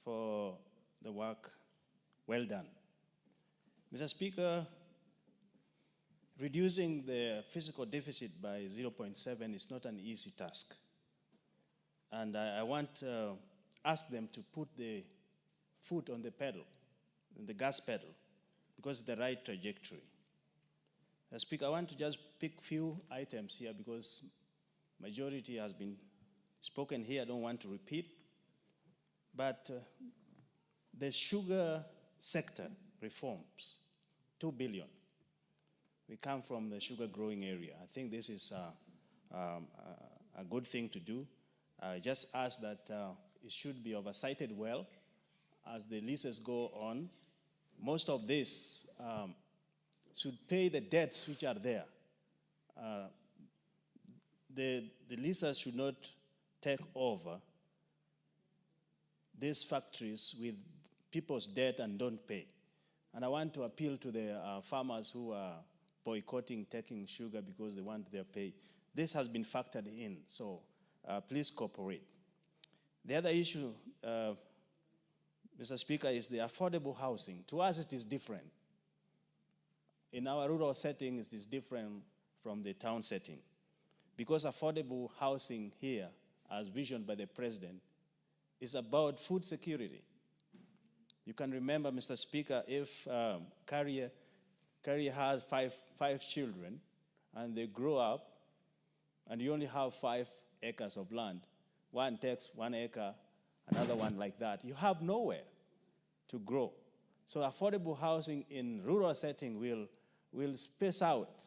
for the work well done. Mr. Speaker, reducing the fiscal deficit by 0.7 is not an easy task. And I want to ask them to put the foot on the pedal, the gas pedal, because it's the right trajectory. Mr. Speaker, I want to just pick few items here because majority has been spoken here. I don't want to repeat. But the sugar sector reforms, 2 billion. We come from the sugar growing area. I think this is a good thing to do. I just ask that it should be oversighted well as the leases go on. Most of this should pay the debts which are there. The leases should not take over these factories with people's debt and don't pay. And I want to appeal to the farmers who are boycotting taking sugar because they want their pay. This has been factored in, so please cooperate. The other issue, Mr. Speaker, is the affordable housing. To us, it is different. In our rural setting, it is different from the town setting. Because affordable housing here, as visioned by the President, is about food security. You can remember, Mr. Speaker, if Carrier has five children and they grow up and you only have 5 acres of land, one takes 1 acre, another one like that, you have nowhere to grow. So affordable housing in rural setting will space out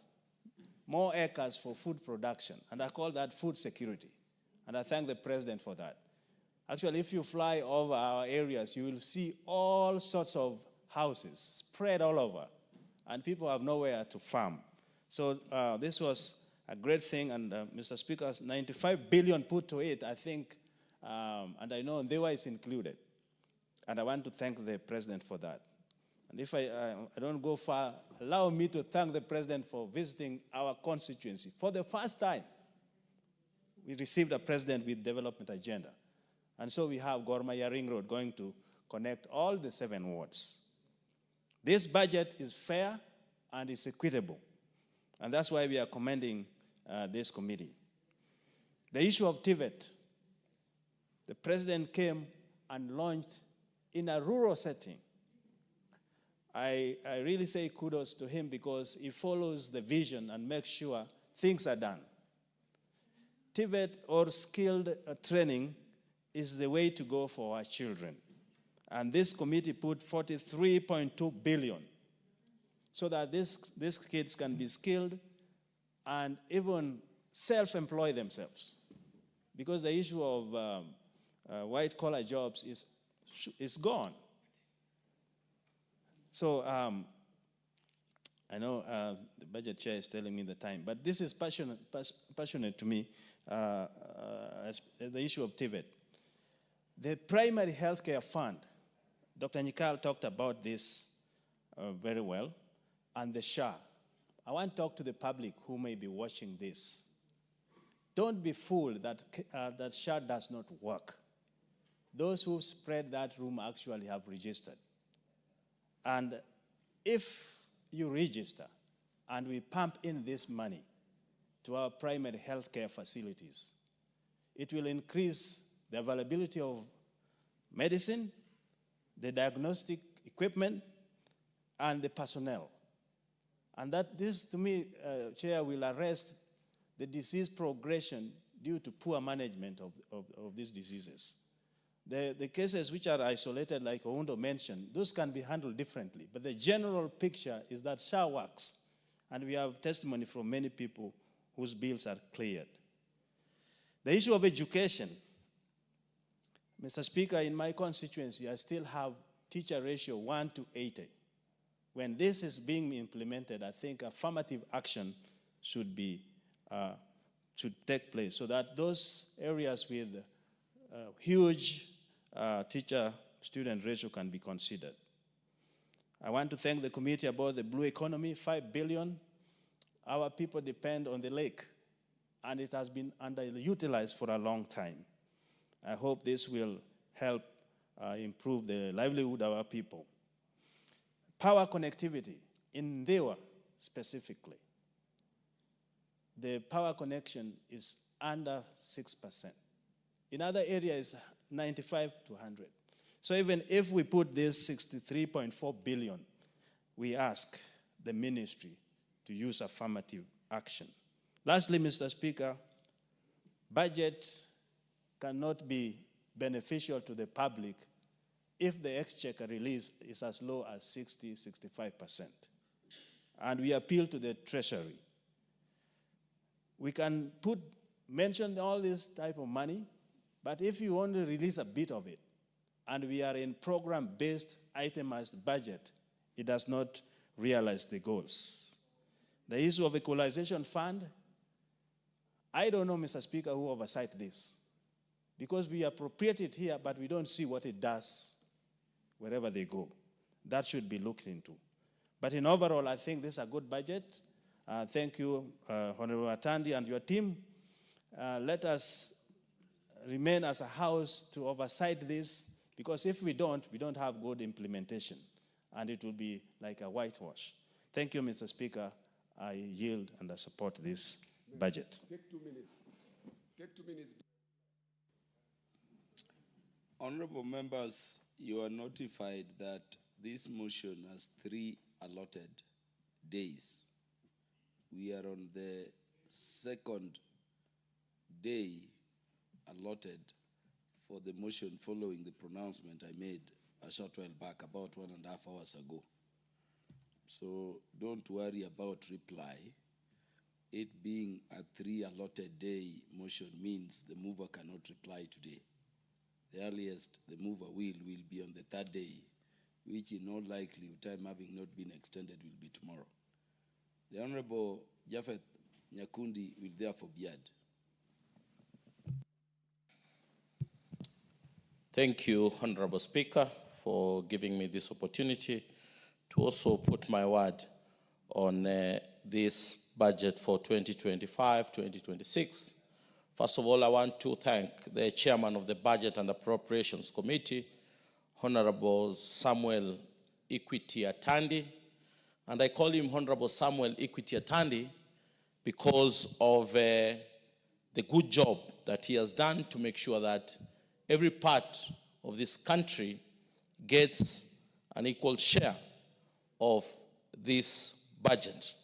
more acres for food production, and I call that food security. And I thank the President for that. Actually, if you fly over our areas, you will see all sorts of houses spread all over, and people have nowhere to farm. So this was a great thing, and Mr. Speaker, 95 billion put to it, I think, and I know Ndewa is included. And I want to thank the President for that. And if I don't go far, allow me to thank the President for visiting our constituency. For the first time, we received a President with development agenda. And so we have Gormaya Ring Road going to connect all the 7 wards. This budget is fair and is equitable. And that's why we are commending this committee. The issue of TVET, the President came and launched in a rural setting. I really say kudos to him because he follows the vision and makes sure things are done. TVET, or skilled training, is the way to go for our children. And this committee put 43.2 billion so that these kids can be skilled and even self-employ themselves. Because the issue of white-collar jobs is gone. So I know the budget chair is telling me the time, but this is passionate to me, as the issue of TVET. The primary healthcare fund, Dr. Nikal talked about this very well, and the SHA. I want to talk to the public who may be watching this. Don't be fooled that SHA does not work. Those who spread that rumor actually have registered. And if you register and we pump in this money to our primary healthcare facilities, it will increase the availability of medicine, the diagnostic equipment, and the personnel. And that this, to me, Chair, will arrest the disease progression due to poor management of these diseases. The cases which are isolated, like Oundo mentioned, those can be handled differently. But the general picture is that SHA works. And we have testimony from many people whose bills are cleared. The issue of education. Mr. Speaker, in my constituency, I still have teacher ratio 1:80. When this is being implemented, I think affirmative action should take place so that those areas with huge teacher-student ratio can be considered. I want to thank the committee about the blue economy, 5 billion. Our people depend on the lake, and it has been underutilized for a long time. I hope this will help improve the livelihood of our people. Power connectivity in Ndewa specifically. The power connection is under 6%. In other areas, 95 to 100. So even if we put this 63.4 billion, we ask the ministry to use affirmative action. Lastly, Mr. Speaker, budget cannot be beneficial to the public if the exchequer release is as low as 60-65%. And we appeal to the Treasury. We can mention all this type of money, but if you only release a bit of it, and we are in program-based itemized budget, it does not realize the goals. The issue of equalization fund, I don't know, Mr. Speaker, who oversight this. Because we appropriate it here, but we don't see what it does wherever they go. That should be looked into. But in overall, I think this is a good budget. Thank you, Honorable Atandi and your team. Let us remain as a house to oversight this, because if we don't have good implementation, and it will be like a whitewash. Thank you, Mr. Speaker. I yield and I support this budget. Take 2 minutes. Take 2 minutes. Honorable members, you are notified that this motion has 3 allotted days. We are on the 2nd day allotted for the motion following the pronouncement I made a short while back, about 1.5 hours ago. So don't worry about reply. It being a 3 allotted day motion means the mover cannot reply today. The earliest the mover will be on the 3rd day, which in all likelihood, time having not been extended, will be tomorrow. The Honorable Japhet Nyakundi will therefore be heard. Thank you, Honorable Speaker, for giving me this opportunity to also put my word on this budget for 2025-2026. First of all, I want to thank the chairman of the Budget and Appropriations Committee, Honorable Samuel Equity Atandi. And I call him Honorable Samuel Equity Atandi because of the good job that he has done to make sure that every part of this country gets an equal share of this budget.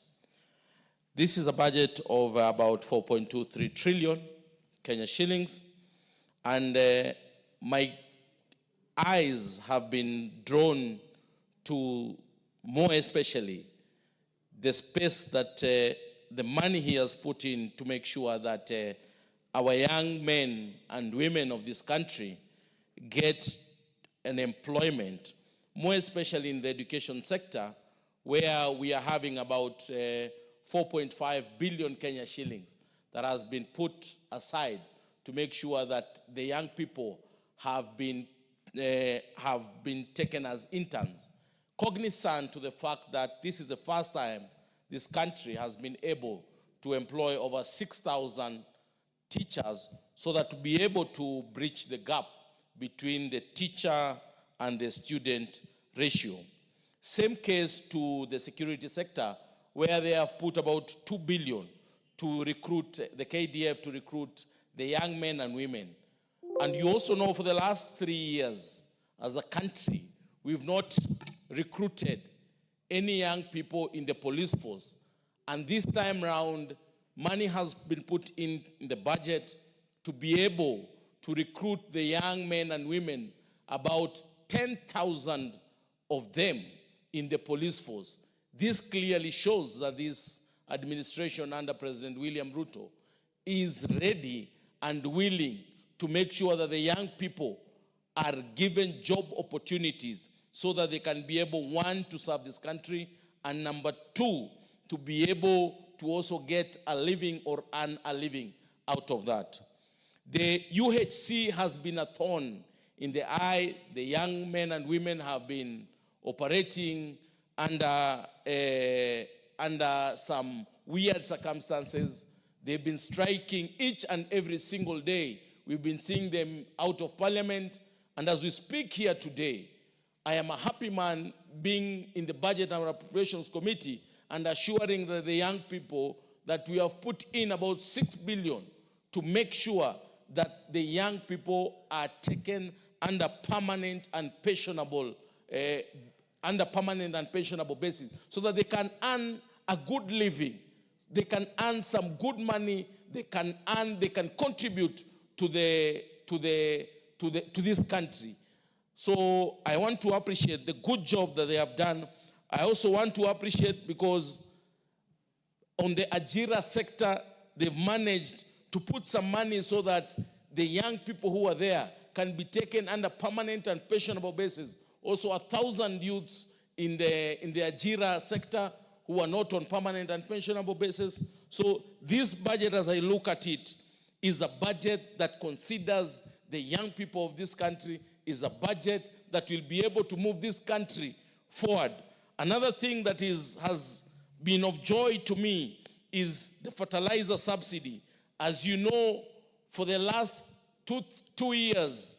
This is a budget of about 4.23 trillion Kenya shillings, and my eyes have been drawn to more especially the space that the money he has put in to make sure that our young men and women of this country get an employment, more especially in the education sector, where we are having about 4.5 billion Kenya shillings that has been put aside to make sure that the young people have been taken as interns, cognizant to the fact that this is the first time this country has been able to employ over 6,000 teachers, so that to be able to bridge the gap between the teacher and the student ratio. Same case to the security sector, where they have put about 2 billion to recruit the KDF, to recruit the young men and women. And you also know for the last 3 years, as a country, we've not recruited any young people in the police force. And this time round, money has been put in the budget to be able to recruit the young men and women, about 10,000 of them in the police force. This clearly shows that this administration under President William Ruto is ready and willing to make sure that the young people are given job opportunities so that they can be able, 1, to serve this country, and number 2, to be able to also get a living or earn a living out of that. The UHC has been a thorn in the eye. The young men and women have been operating under some weird circumstances. They've been striking each and every single day. We've been seeing them out of parliament, And as we speak here today, I am a happy man being in the Budget and Appropriations Committee and assuring that the young people that we have put in about 6 billion to make sure that the young people are taken under permanent and pensionable basis, so that they can earn a good living, they can earn some good money, they can contribute to this country. So I want to appreciate the good job that they have done. I also want to appreciate because on the Ajira sector, they've managed to put some money so that the young people who are there can be taken under permanent and pensionable basis. Also 1,000 youths in the Ajira sector who are not on permanent and pensionable basis. So this budget, as I look at it, is a budget that considers the young people of this country, is a budget that will be able to move this country forward. Another thing that has been of joy to me is the fertilizer subsidy. As you know, for the last two years,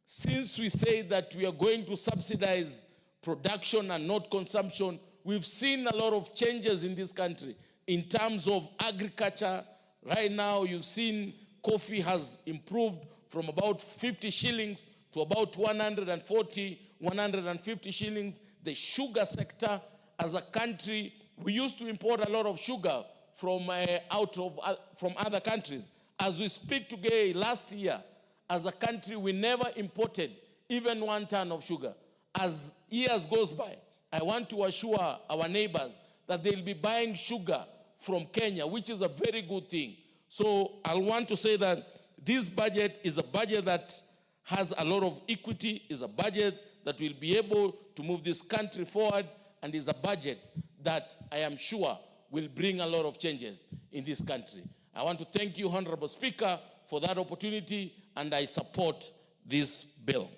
since we say that we are going to subsidize production and not consumption, we've seen a lot of changes in this country. In terms of agriculture, right now you've seen coffee has improved from about 50 shillings to about 140, 150 shillings. The sugar sector, as a country, we used to import a lot of sugar from other countries. As we speak today, last year, as a country, we never imported even 1 ton of sugar. As years goes by, I want to assure our neighbors that they'll be buying sugar from Kenya, which is a very good thing. So I want to say that this budget is a budget that has a lot of equity, is a budget that will be able to move this country forward, and is a budget that I am sure will bring a lot of changes in this country. I want to thank you, Honorable Speaker, for that opportunity, and I support this bill.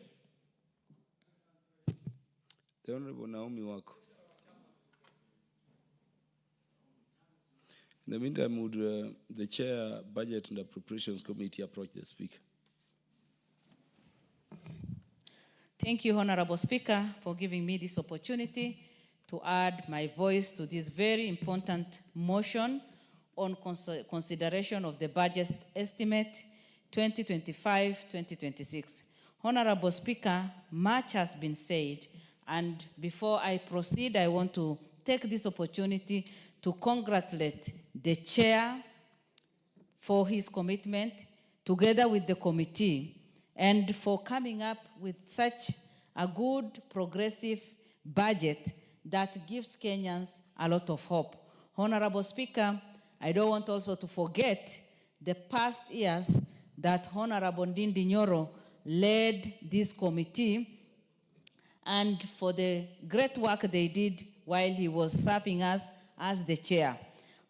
The Honorable Naomi Wako. In the meantime, would the Chair, Budget and Appropriations Committee approach the Speaker? Thank you, Honorable Speaker, for giving me this opportunity to add my voice to this very important motion on consideration of the budget estimate 2025-2026. Honorable Speaker, much has been said, and before I proceed, I want to take this opportunity to congratulate the Chair for his commitment, together with the committee, and for coming up with such a good, progressive budget that gives Kenyans a lot of hope. Honorable Speaker, I don't want also to forget the past years that Honorable Ndindi Nyoro led this committee, and for the great work they did while he was serving us as the chair.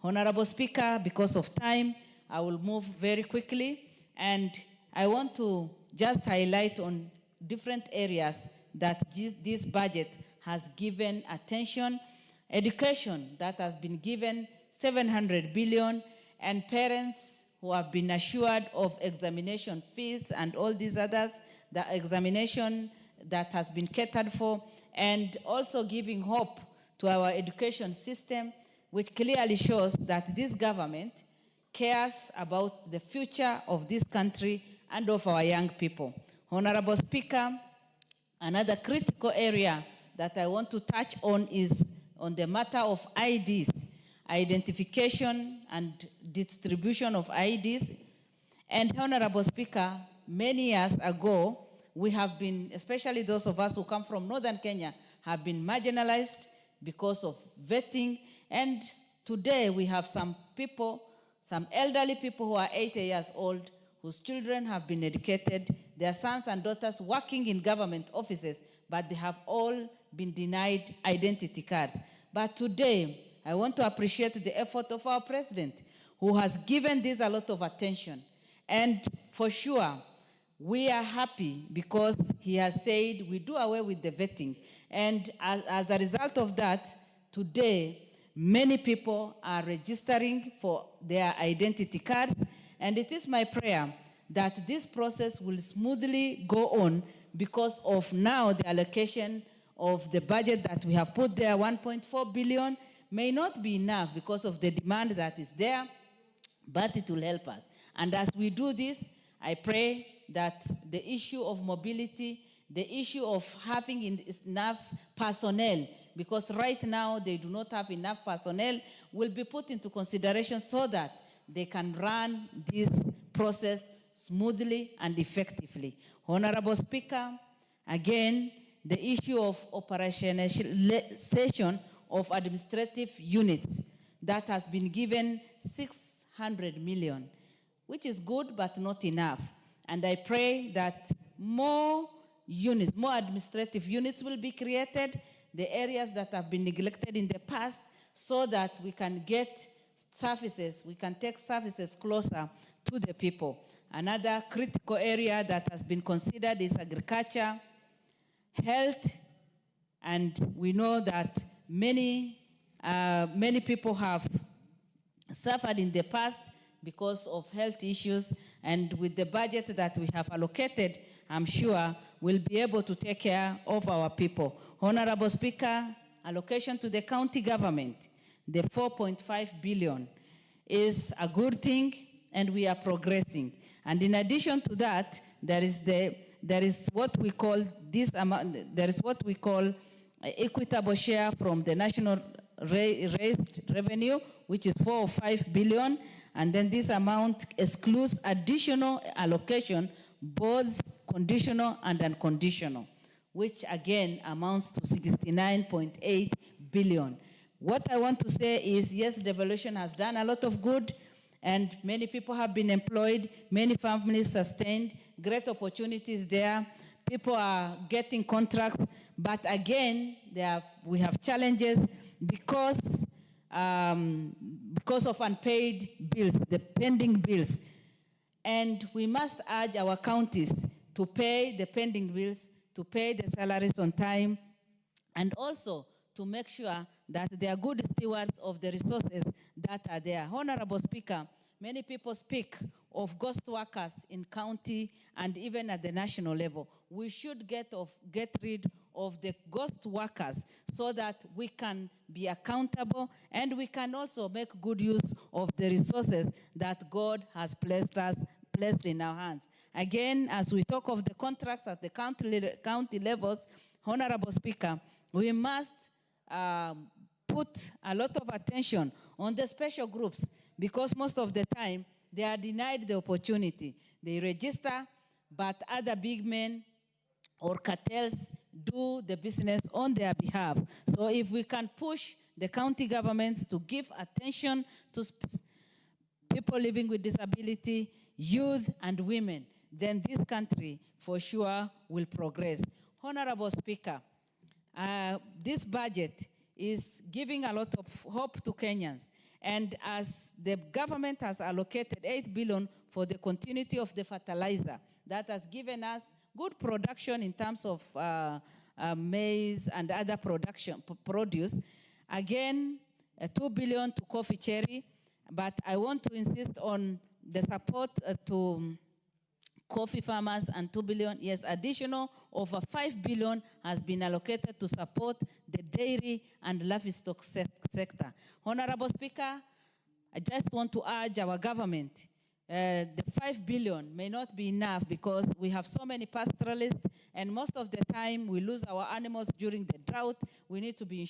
Honorable Speaker, because of time, I will move very quickly, and I want to just highlight on different areas that this budget has given attention. Education, that has been given 700 billion, and parents who have been assured of examination fees and all these others, the examination that has been catered for, and also giving hope to our education system, which clearly shows that this government cares about the future of this country and of our young people. Honorable Speaker, another critical area that I want to touch on is on the matter of IDs, identification and distribution of IDs. And Honorable Speaker, many years ago, we have been, especially those of us who come from northern Kenya, have been marginalized because of vetting. And today we have some people, some elderly people who are 80 years old, whose children have been educated, their sons and daughters working in government offices, but they have all been denied identity cards. But today, I want to appreciate the effort of our president, who has given this a lot of attention. And for sure, we are happy because he has said we do away with the vetting. And as a result of that, today, many people are registering for their identity cards. And it is my prayer that this process will smoothly go on because of now the allocation of the budget that we have put there, 1.4 billion, may not be enough because of the demand that is there, but it will help us. And as we do this, I pray that the issue of mobility, the issue of having enough personnel, because right now they do not have enough personnel, will be put into consideration so that they can run this process smoothly and effectively. Honorable Speaker, again, the issue of operationalization of administrative units that has been given 600 million, which is good but not enough. And I pray that more units, more administrative units will be created, the areas that have been neglected in the past, so that we can get services, we can take services closer to the people. Another critical area that has been considered is agriculture, health, and we know that many people have suffered in the past because of health issues, and with the budget that we have allocated, I'm sure we'll be able to take care of our people. Honorable Speaker, allocation to the county government, the 4.5 billion is a good thing, and we are progressing. And in addition to that, there is what we call equitable share from the national raised revenue, which is 4 or 5 billion, and then this amount excludes additional allocation, both conditional and unconditional, which again amounts to 69.8 billion. What I want to say is, yes, devolution has done a lot of good, and many people have been employed, many families sustained, great opportunities there, people are getting contracts, but again, we have challenges because of unpaid bills, the pending bills. And we must urge our counties to pay the pending bills, to pay the salaries on time, and also to make sure that they are good stewards of the resources that are there. Honorable Speaker, many people speak of ghost workers in county and even at the national level. We should get rid of the ghost workers so that we can be accountable and we can also make good use of the resources that God has placed in our hands. Again, as we talk of the contracts at the county levels, Honorable Speaker, we must put a lot of attention on the special groups, because most of the time they are denied the opportunity. They register, but other big men or cartels do the business on their behalf. So if we can push the county governments to give attention to people living with disability, youth and women, then this country for sure will progress. Honorable Speaker, this budget is giving a lot of hope to Kenyans. And as the government has allocated 8 billion for the continuity of the fertilizer, that has given us good production in terms of maize and other produce. Again, 2 billion to coffee cherry, but I want to insist on the support to coffee farmers and 2 billion. Yes, additional over 5 billion has been allocated to support the dairy and livestock sector. Honorable Speaker, I just want to urge our government, the 5 billion may not be enough because we have so many pastoralists, and most of the time we lose our animals during the drought. We need to be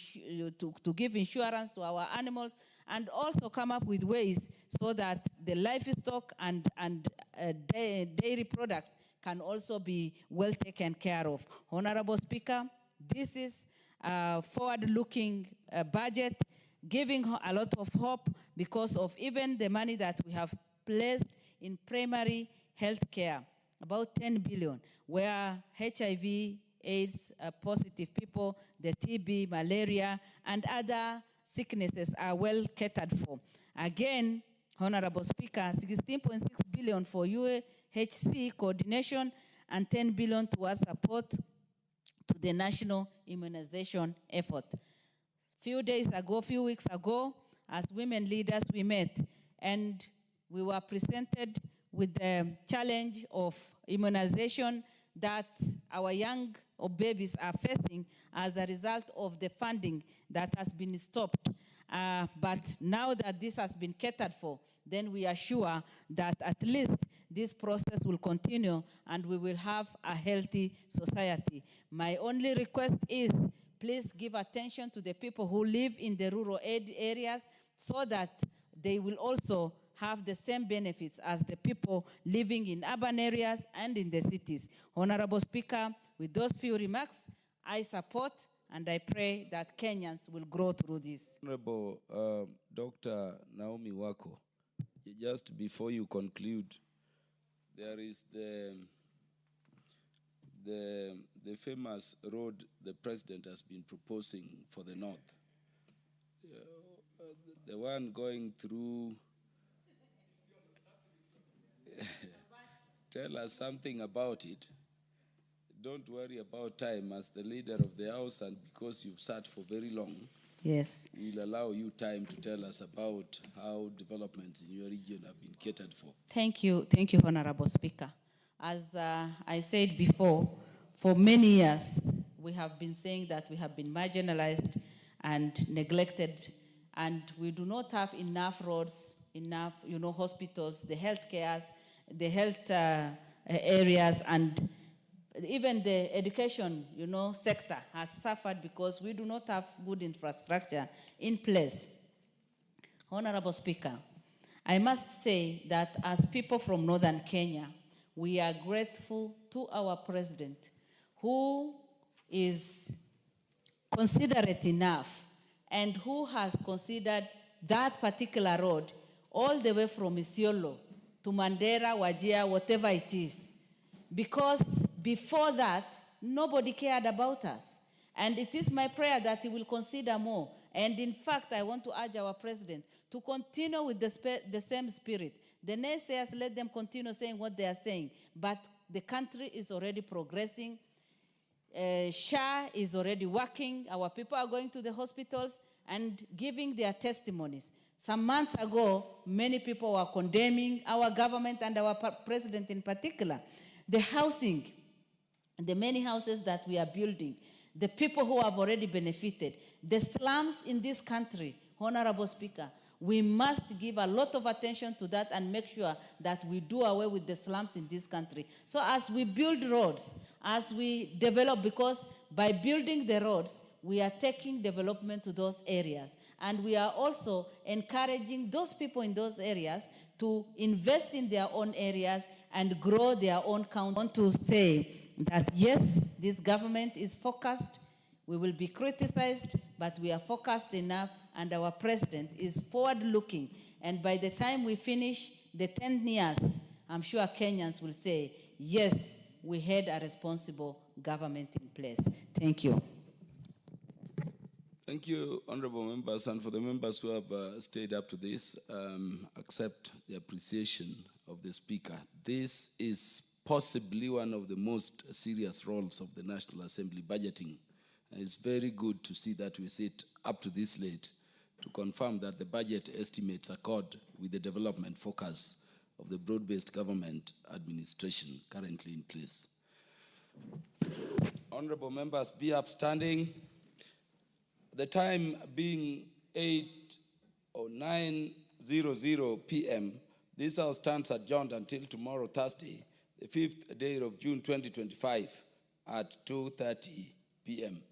to give insurance to our animals and also come up with ways so that the livestock and dairy products can also be well taken care of. Honorable Speaker, this is a forward-looking budget, giving a lot of hope because of even the money that we have placed in primary health care, about 10 billion, where HIV, AIDS positive people, the TB, malaria, and other sicknesses are well catered for. Again, Honorable Speaker, 16.6 billion for UHC coordination and 10 billion towards support to the national immunization effort. Few weeks ago, as women leaders, we met and we were presented with the challenge of immunization that our young or babies are facing as a result of the funding that has been stopped. But now that this has been catered for, then we are sure that at least this process will continue and we will have a healthy society. My only request is please give attention to the people who live in the rural areas so that they will also have the same benefits as the people living in urban areas and in the cities. Honorable Speaker, with those few remarks, I support and I pray that Kenyans will grow through this. Honorable Dr. Naomi Wako, just before you conclude, there is the famous road the president has been proposing for the north. The one going through. Tell us something about it. Don't worry about time as the leader of the house, and because you've sat for very long, yes, we'll allow you time to tell us about how developments in your region have been catered for. Thank you, Honorable Speaker. As I said before, for many years, we have been saying that we have been marginalized and neglected, and we do not have enough roads, enough, hospitals, the health areas, and even the education, sector has suffered because we do not have good infrastructure in place. Honorable Speaker, I must say that as people from northern Kenya, we are grateful to our president, who is considerate enough and who has considered that particular road all the way from Isiolo to Mandera, Wajir, whatever it is. Because before that, nobody cared about us. And it is my prayer that he will consider more. And in fact, I want to urge our president to continue with the same spirit. The naysayers, let them continue saying what they are saying. But the country is already progressing. SHA is already working. Our people are going to the hospitals and giving their testimonies. Some months ago, many people were condemning our government and our president in particular. The housing, the many houses that we are building, the people who have already benefited, the slums in this country, Honorable Speaker, we must give a lot of attention to that and make sure that we do away with the slums in this country. So as we build roads, as we develop, because by building the roads, we are taking development to those areas. And we are also encouraging those people in those areas to invest in their own areas and grow their own county. I want to say that yes, this government is focused. We will be criticized, but we are focused enough, and our president is forward-looking. And by the time we finish the 10 years, I'm sure Kenyans will say, yes, we had a responsible government in place. Thank you. Thank you, honorable members, and for the members who have stayed up to this, accept the appreciation of the speaker. This is possibly one of the most serious roles of the National Assembly, budgeting. And it's very good to see that we sit up to this late to confirm that the budget estimates accord with the development focus of the broad-based government administration currently in place. Honorable members, be upstanding. The time being 9:00 p.m., this House stands adjourned until tomorrow, Thursday, the 5th day of June 2025 at 2:30 p.m.